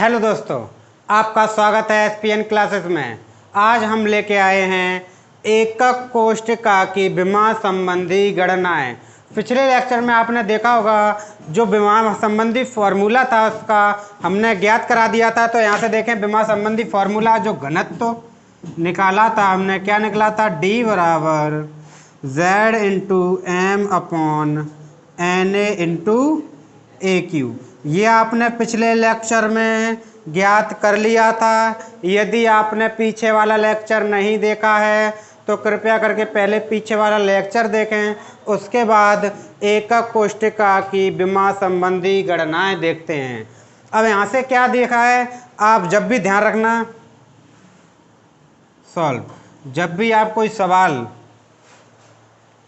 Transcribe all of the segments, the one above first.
Hello दोस्तों, आपका स्वागत है एसपीएन क्लासेस में। आज हम लेके आए हैं एकक कोष्ठिका की विमा संबंधी गणनाएं। पिछले लेक्चर में आपने देखा होगा जो विमा संबंधी फॉर्मूला था उसका हमने ज्ञात करा दिया था। तो यहाँ से देखें विमा संबंधी फॉर्मूला जो घनत्व निकाला था हमने, क्या निकला था, D बराबर Z into M upon N A into A q. ये आपने पिछले लेक्चर में ज्ञात कर लिया था। यदि आपने पीछे वाला लेक्चर नहीं देखा है तो कृपया करके पहले पीछे वाला लेक्चर देखें, उसके बाद एकक कोष्ठिका की विमा संबंधी गणनाएं देखते हैं। अब यहाँ से क्या देखा है, आप जब भी ध्यान रखना, जब भी आप कोई सवाल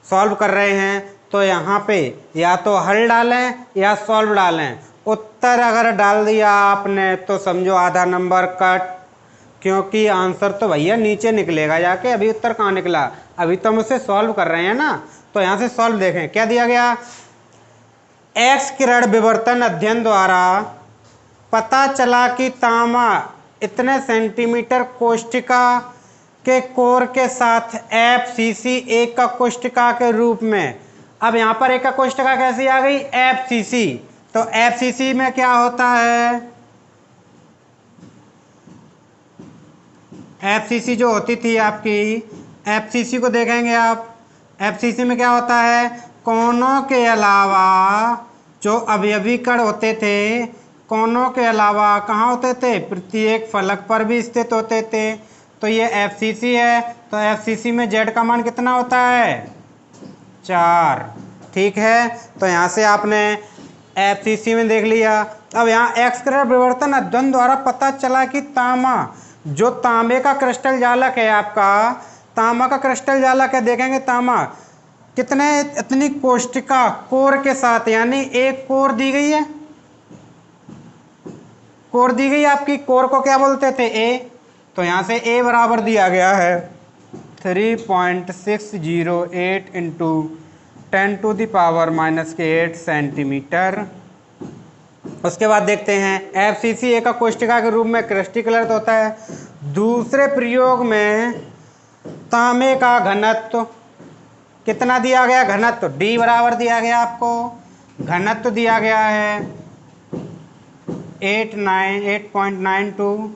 सॉल्व कर रहे हैं तो यहाँ पे या तो हल डालें या सॉल्व डालें। उत्तर अगर डाल दिया आपने तो समझो आधा नंबर कट, क्योंकि आंसर तो भैया नीचे निकलेगा जाके। अभी उत्तर कहाँ निकला, अभी तो हम उसे सॉल्व कर रहे हैं ना। तो यहाँ से सॉल्व देखें, क्या दिया गया, एक्स किरण विवर्तन अध्ययन द्वारा पता चला कि तांबा इतने सेंटीमीटर कोष्ठिका के कोर के साथ FCC एकक कोष्ठिका के रूप में। अब यहाँ पर एकक कोष्ठिका कैसी आ गई, FCC। तो FCC में क्या होता है, FCC जो होती थी आपकी, FCC को देखेंगे आप, FCC में क्या होता है, कोनों के अलावा जो अवयवी कण होते थे, कोनों के अलावा कहाँ होते थे, प्रत्येक फलक पर भी स्थित होते थे। तो ये FCC है। तो FCC में Z का मान कितना होता है, 4। ठीक है, तो यहाँ से आपने FCC में देख लिया। अब यहाँ एक्स किरण विवर्तन अध्ययन द्वारा पता चला कि तांबा, जो तांबे का क्रिस्टल जालक है आपका, तांबा का क्रिस्टल जालक है, देखेंगे तांबा कितने, इतनी कोष्ठिका कोर के साथ, यानी एक कोर दी गई है, कोर दी गई आपकी, कोर को क्या बोलते थे, ए। तो यहाँ से A बराबर दिया गया है 3.608 इंटू 10⁻⁻8 सेंटीमीटर। उसके बाद देखते हैं FCC एकक कोष्ठिका के रूप में क्रिस्टलीकृत होता है। दूसरे प्रयोग में तांबे का घनत्व कितना दिया गया, घनत्व D बराबर दिया गया आपको, घनत्व दिया गया है 8.92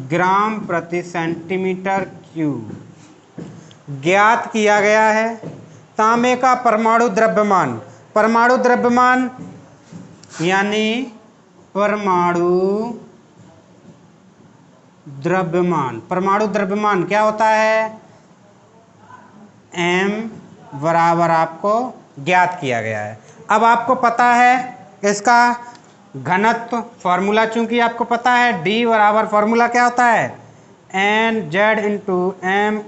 ग्राम प्रति सेंटीमीटर क्यूब। ज्ञात किया गया है तांबे का परमाणु द्रव्यमान, परमाणु द्रव्यमान यानी परमाणु द्रव्यमान, परमाणु द्रव्यमान क्या होता है, M बराबर आपको ज्ञात किया गया है। अब आपको पता है इसका घनत्व फॉर्मूला, चूंकि आपको पता है D बराबर फॉर्मूला क्या होता है, NZ इंटू एम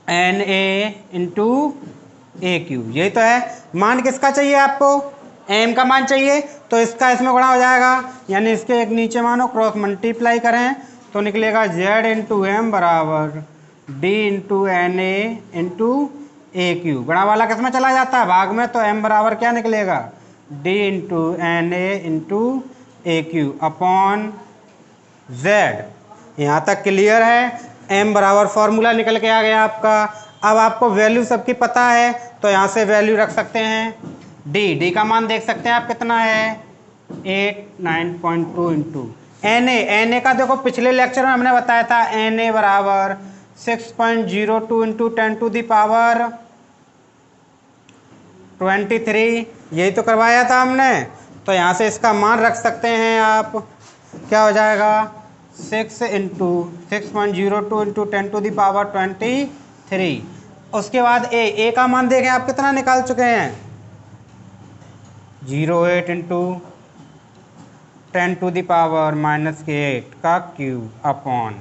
एन ए इंटू ए क्यू। यही तो है। मान किसका चाहिए आपको, M का मान चाहिए, तो इसका इसमें गुणा हो जाएगा, यानी इसके एक नीचे मानो क्रॉस मल्टीप्लाई करें तो निकलेगा Z इंटू एम बराबर D इंटू एन ए इंटू ए क्यू। गुणा वाला किस में चला जाता है, भाग में, तो M बराबर क्या निकलेगा, D इंटू एन ए इंटू ए क्यू अपॉन Z। यहाँ तक क्लियर है। M बराबर फॉर्मूला निकल के आ गया आपका। अब आपको वैल्यू सबकी पता है तो यहाँ से वैल्यू रख सकते हैं। D का मान देख सकते हैं आप कितना है, 9.2 इंटू Na का देखो पिछले लेक्चर में हमने बताया था Na बराबर 6.02 इंटू 10⁻23। यही तो करवाया था हमने। तो यहाँ से इसका मान रख सकते हैं आप, क्या हो जाएगा, 6.02 इंटू 10⁻23। उसके बाद A का मान देखें आप कितना निकाल चुके हैं, 0.8 इंटू 10⁻⁻8 का क्यूब अपॉन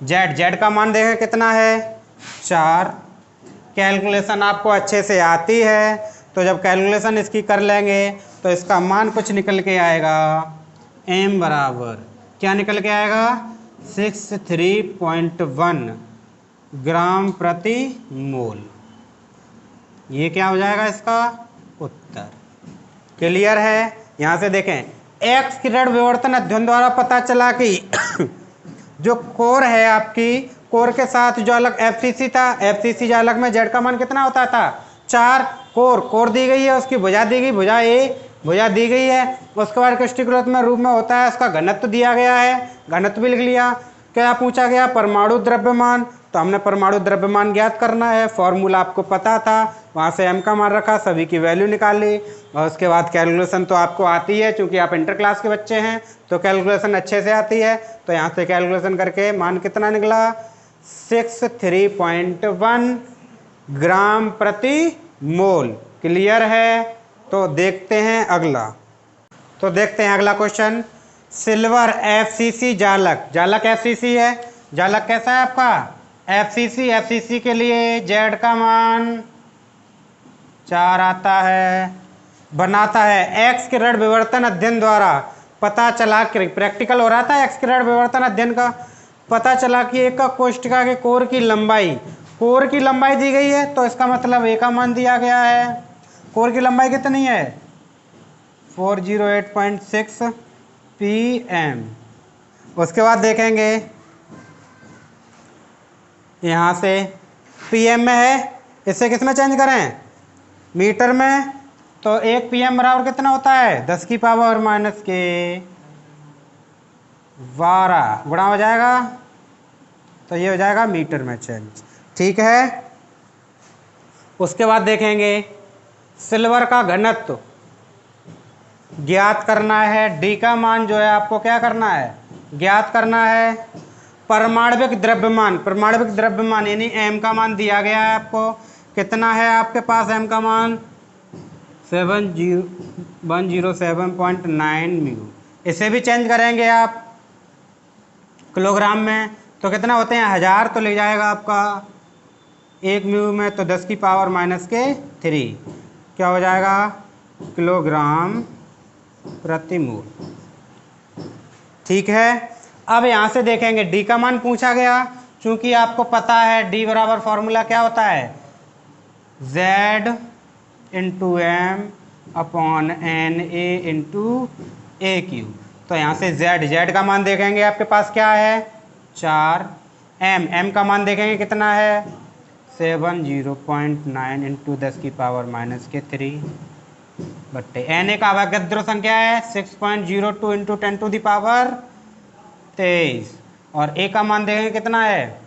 Z का मान देखें कितना है, 4। कैलकुलेशन आपको अच्छे से आती है तो जब कैलकुलेशन इसकी कर लेंगे तो इसका मान कुछ निकल के आएगा, M बराबर क्या निकल के आएगा, 63.1 ग्राम प्रति मोल। ये क्या हो जाएगा इसका उत्तर। क्लियर है। यहाँ से देखें एक्स किरण विवर्तन अध्ययन द्वारा पता चला कि जो कोर है आपकी, कोर के साथ जो अलग एफसीसी था, एफसीसी जालक में जेड का मान कितना होता था 4। कोर दी गई है, उसकी भुजा दी गई, भुजा दी गई है। उसके बाद क्रिस्टलीकृत में रूप में होता है, उसका घनत्व दिया गया है, घनत्व भी लिख लिया। क्या पूछा गया, परमाणु द्रव्यमान, तो हमने परमाणु द्रव्यमान ज्ञात करना है, फॉर्मूला आपको पता था, वहाँ से m का मान रखा, सभी की वैल्यू निकाली, और उसके बाद कैलकुलेशन तो आपको आती है, क्योंकि आप इंटर क्लास के बच्चे हैं तो कैलकुलेशन अच्छे से आती है। तो यहाँ से कैलकुलेशन करके मान कितना निकला 63.1 ग्राम प्रति मोल। क्लियर है। तो देखते हैं अगला क्वेश्चन। सिल्वर एफसीसी जालक, एफसीसी है, जालक कैसा है आपका एफसीसी के लिए जेड का मान 4 आता है, बनाता है। एक्स किरण विवर्तन अध्ययन द्वारा पता चला, प्रैक्टिकल हो रहा था एक्स किरण विवर्तन अध्ययन का, पता चला कि एक कोष्ठिका के कोर की लंबाई दी गई है, तो इसका मतलब ए का मान दिया गया है। कोर की लंबाई कितनी है 408.6 pm। उसके बाद देखेंगे यहाँ से pm में है, इससे किस में चेंज करें मीटर में, तो 1 pm बराबर कितना होता है 10 की पावर माइनस के 12 गुणा हो जाएगा, तो ये हो जाएगा मीटर में चेंज। ठीक है। उसके बाद देखेंगे सिल्वर का घनत्व ज्ञात करना है, डी का मान जो है आपको क्या करना है ज्ञात करना है। परमाणविक द्रव्यमान यानी m का मान दिया गया है आपको, कितना है आपके पास m का मान 107.9 म्यू। इसे भी चेंज करेंगे आप किलोग्राम में, तो कितना होते हैं 1000, तो ले जाएगा आपका 1 म्यू में तो 10 की पावर माइनस के 3, क्या हो जाएगा किलोग्राम प्रति मोल। ठीक है। अब यहाँ से देखेंगे डी का मान पूछा गया, क्योंकि आपको पता है डी बराबर फॉर्मूला क्या होता है Z into M upon N A into A Q. तो यहाँ से Z का मान देखेंगे आपके पास क्या है 4, m का मान देखेंगे कितना है 709 इंटू 10 की पावर माइनस के 3 बट्टे एन ए का अवगाद्रो संख्या है 6.02 इंटू 10 टू द पावर 23, और ए का मान देखेंगे कितना है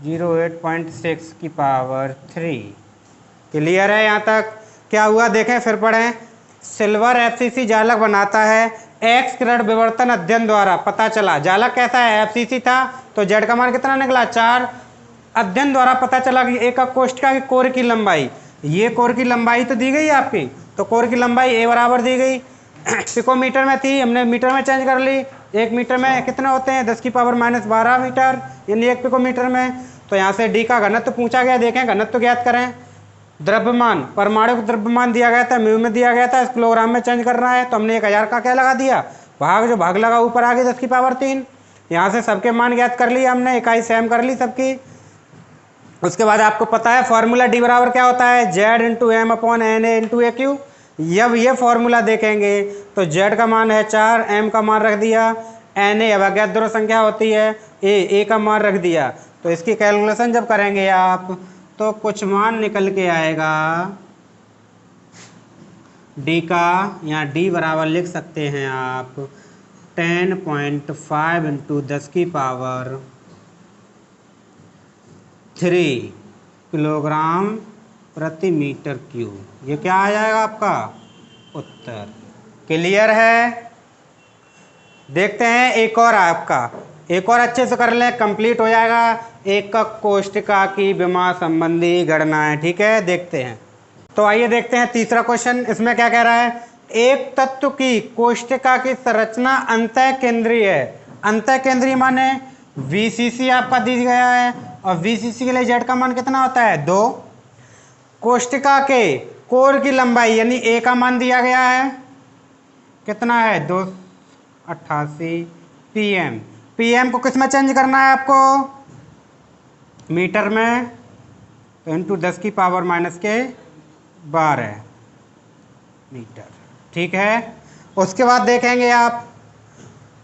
08.6 की पावर 3। क्लियर है यहाँ तक। क्या हुआ देखें फिर पढ़ें। सिल्वर एफसीसी जालक बनाता है, एक्स किरण विवर्तन अध्ययन द्वारा पता चला, जालक कैसा है एफसीसी था, तो जेड का मान कितना निकला 4। अध्ययन द्वारा पता चला कि एक कोष्ठिका की कोर की लंबाई, ये कोर की लंबाई तो दी गई है आपकी, तो कोर की लंबाई ए बराबर दी गई पिकोमीटर में थी, हमने मीटर में चेंज कर ली। 1 मीटर में कितने होते हैं 10 की पावर माइनस 12 मीटर, यानी 1 पिकोमीटर में। तो यहाँ से डी का घनत्व पूछा गया, देखें घनत्व ज्ञात करें। द्रव्यमान, परमाणु द्रव्यमान दिया गया था, म्यू में दिया गया था, इस किलोग्राम में चेंज करना है, तो हमने 1000 का क्या लगा दिया भाग लगा ऊपर आ गई 10 की पावर 3। यहाँ से सबके मान ज्ञात कर लिया हमने, इकाई सेम कर ली सबकी। उसके बाद आपको पता है फॉर्मूला डी बराबर क्या होता है Z into M upon N A into A Q. जब ये फॉर्मूला देखेंगे तो Z का मान है 4, m का मान रख दिया, एन ए अवगाद्रो संख्या होती है, ए का मान रख दिया। तो इसकी कैलकुलेशन जब करेंगे आप तो कुछ मान निकल के आएगा डी का, यहाँ डी बराबर लिख सकते हैं आप 10.5 इंटू 10 की पावर 3 किलोग्राम प्रति मीटर क्यूब। ये क्या आ जाएगा आपका उत्तर। क्लियर है। देखते हैं एक और आपका, एक और अच्छे से कर लें, कंप्लीट हो जाएगा एकक कोष्ठिका की विमा संबंधी गणनाएं। ठीक है, देखते हैं। तो आइए देखते हैं तीसरा क्वेश्चन। इसमें क्या कह रहा है, एक तत्व की कोष्ठिका की संरचना अंतः केंद्रीय है। अंतः केंद्रीय माने VCC आपका दी गया है, और VCC के लिए Z का मान कितना होता है 2। कोष्ठिका के कोर की लंबाई यानी A का मान दिया गया है कितना है 288 pm। pm को किस में चेंज करना है आपको मीटर में, तो इंटू 10 की पावर माइनस के 12 मीटर। ठीक है। उसके बाद देखेंगे आप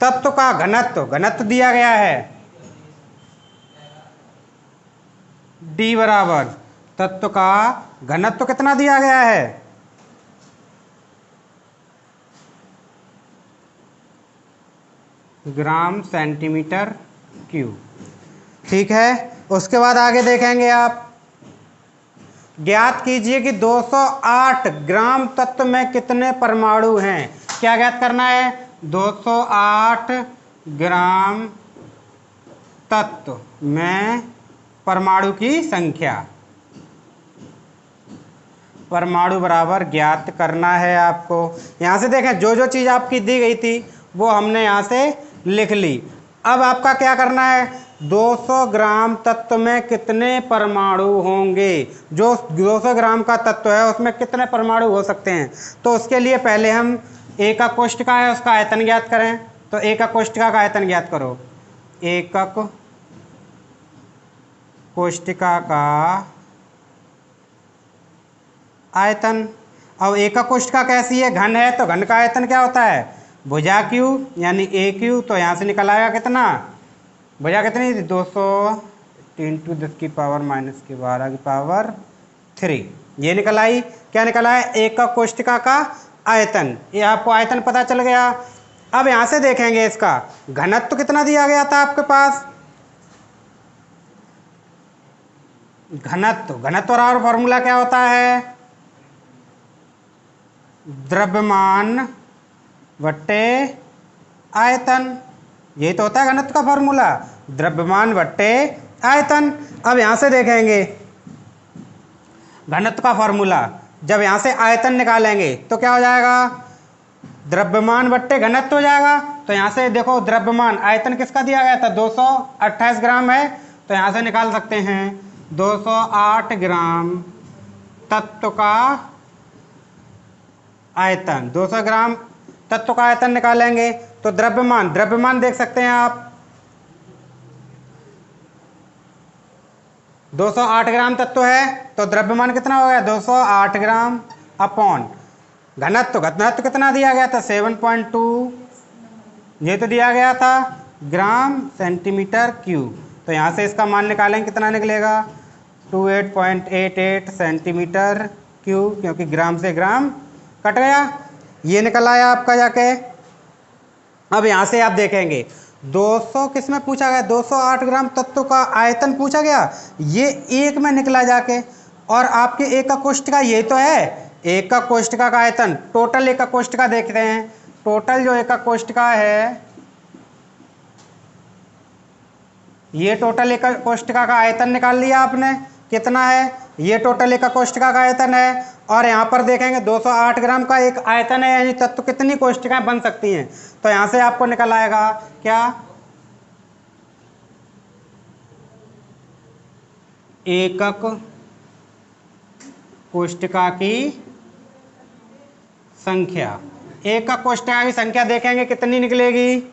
तत्व का घनत्व, घनत्व दिया गया है D बराबर तत्व का घनत्व कितना दिया गया है, ग्राम सेंटीमीटर क्यूब। ठीक है, उसके बाद आगे देखेंगे आप, ज्ञात कीजिए कि 208 ग्राम तत्व में कितने परमाणु हैं। क्या ज्ञात करना है, 208 ग्राम तत्व में परमाणु की संख्या, परमाणु बराबर ज्ञात करना है आपको। यहाँ से देखें जो जो चीज़ आपकी दी गई थी वो हमने यहाँ से लिख ली। अब आपका क्या करना है, 200 ग्राम तत्व में कितने परमाणु होंगे, जो 200 ग्राम का तत्व है उसमें कितने परमाणु हो सकते हैं। तो उसके लिए पहले हम एकक कोष्ठिका है उसका आयतन ज्ञात करें। तो एकक कोष्ठिका का आयतन ज्ञात करो, एकक कोष्ठिका का आयतन। अब एकक कोष्ठिका कैसी है, घन है, तो घन का आयतन क्या होता है, भुजा क्यू यानी ए क्यू। तो यहाँ से निकल आएगा कितना, भुजा कितनी थी, 200 इंटू 10 की पावर माइनस की 12 की पावर 3, ये निकल आई। क्या निकल आया, एकक कोष्ठिका का आयतन। ये आपको आयतन पता चल गया। अब यहाँ से देखेंगे इसका घनत्व कितना दिया गया था आपके पास, घनत्व, घनत्व और फॉर्मूला क्या होता है, द्रव्यमान बट्टे आयतन, यही तो होता है घनत्व का फॉर्मूला, द्रव्यमान बट्टे आयतन। अब यहां से देखेंगे घनत्व का फॉर्मूला, जब यहां से आयतन निकालेंगे तो क्या हो जाएगा, द्रव्यमान बट्टे घनत्व हो जाएगा। तो यहां से देखो द्रव्यमान, आयतन किसका दिया गया था, 228 ग्राम है, तो यहां से निकाल सकते हैं 208 ग्राम तत्व का आयतन, 200 ग्राम तत्व का आयतन निकालेंगे। तो द्रव्यमान, द्रव्यमान देख सकते हैं आप, 208 ग्राम तत्व है तो द्रव्यमान कितना हो गया, 208 ग्राम अपॉन घनत्व, घनत्व कितना दिया गया था, 7.2, ये तो दिया गया था ग्राम सेंटीमीटर क्यूब। तो यहाँ से इसका मान निकालेंगे कितना निकलेगा, 28.88 सेंटीमीटर क्यूब, क्योंकि ग्राम से ग्राम कट गया, ये निकल आया आपका जाके। अब यहाँ से आप देखेंगे 200 किस में पूछा गया, 208 ग्राम तत्व का आयतन पूछा गया, ये एक में निकला जाके। और आपके एकक कोष्ठिका ये तो है, एकक कोष्ठिका का आयतन, टोटल एकक कोष्ठिका देखते हैं, टोटल जो एकक कोष्ठिका है, ये टोटल एकक कोष्ठिका का आयतन निकाल लिया आपने, कितना है, ये टोटल एकक कोष्ठिका का आयतन है। और यहाँ पर देखेंगे 208 ग्राम का एक आयतन है, यानी तत्व कितनी कोष्ठिकाएं बन सकती हैं। तो यहाँ से आपको निकल आएगा क्या, एकक कोष्ठिका की संख्या, एकक कोष्ठिका की संख्या देखेंगे कितनी निकलेगी,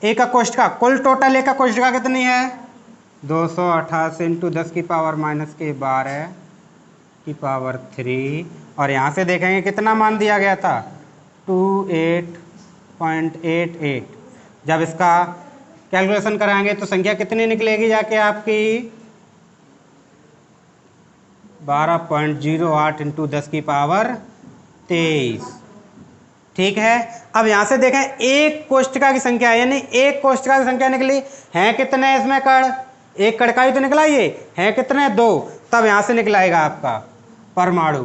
एकक कोष्ठिका, कुल टोटल एकक कोष्ठिका कितनी है, 228 इंटू 10 की पावर माइनस के 12 की पावर 3। और यहाँ से देखेंगे कितना मान दिया गया था, 28.88। जब इसका कैलकुलेशन कराएंगे तो संख्या कितनी निकलेगी जाके आपकी, 12.08 इंटू 10 की पावर 23। ठीक है, अब यहाँ से देखें एक कोष्ठिका की संख्या, यानी एक कोष्ठिका की संख्या निकली, हैं कितने इसमें कण, एक कण का ही तो निकला, ये हैं कितने, 2। तब यहाँ से निकलाएगा आपका परमाणु,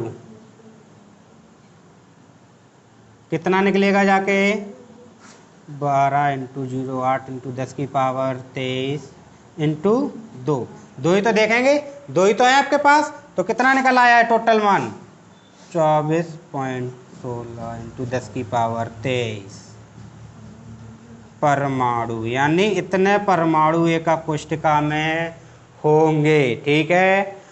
कितना निकलेगा जाके, 12 इंटू 08 इंटू 10 की पावर 23 इंटू 2, 2 ही तो देखेंगे, 2 ही तो है आपके पास। तो कितना निकल आया है टोटल मान, 24.16 इंटू 10 की पावर 23 परमाणु, यानी इतने परमाणु एकक कोष्ठिका में होंगे। ठीक है,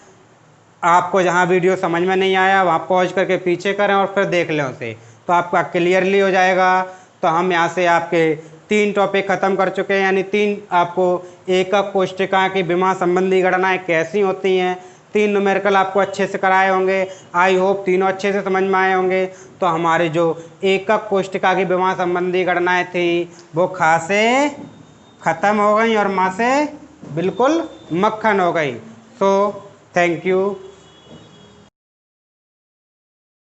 आपको जहाँ वीडियो समझ में नहीं आया वहाँ पॉज करके पीछे करें और फिर देख लें उसे, तो आपका क्लियरली हो जाएगा। तो हम यहाँ से आपके 3 टॉपिक ख़त्म कर चुके हैं, यानी 3 आपको एकक कोष्ठिका की विमा संबंधी गणनाएं कैसी होती हैं, 3 न्यूमेरिकल आपको अच्छे से कराए होंगे। आई होप तीनों अच्छे से समझ में आए होंगे। तो हमारी जो एकक कोष्टिका की विमा संबंधी गणनाएं थी वो खा से ख़त्म हो गई और माँ से बिल्कुल मक्खन हो गई। So thank you.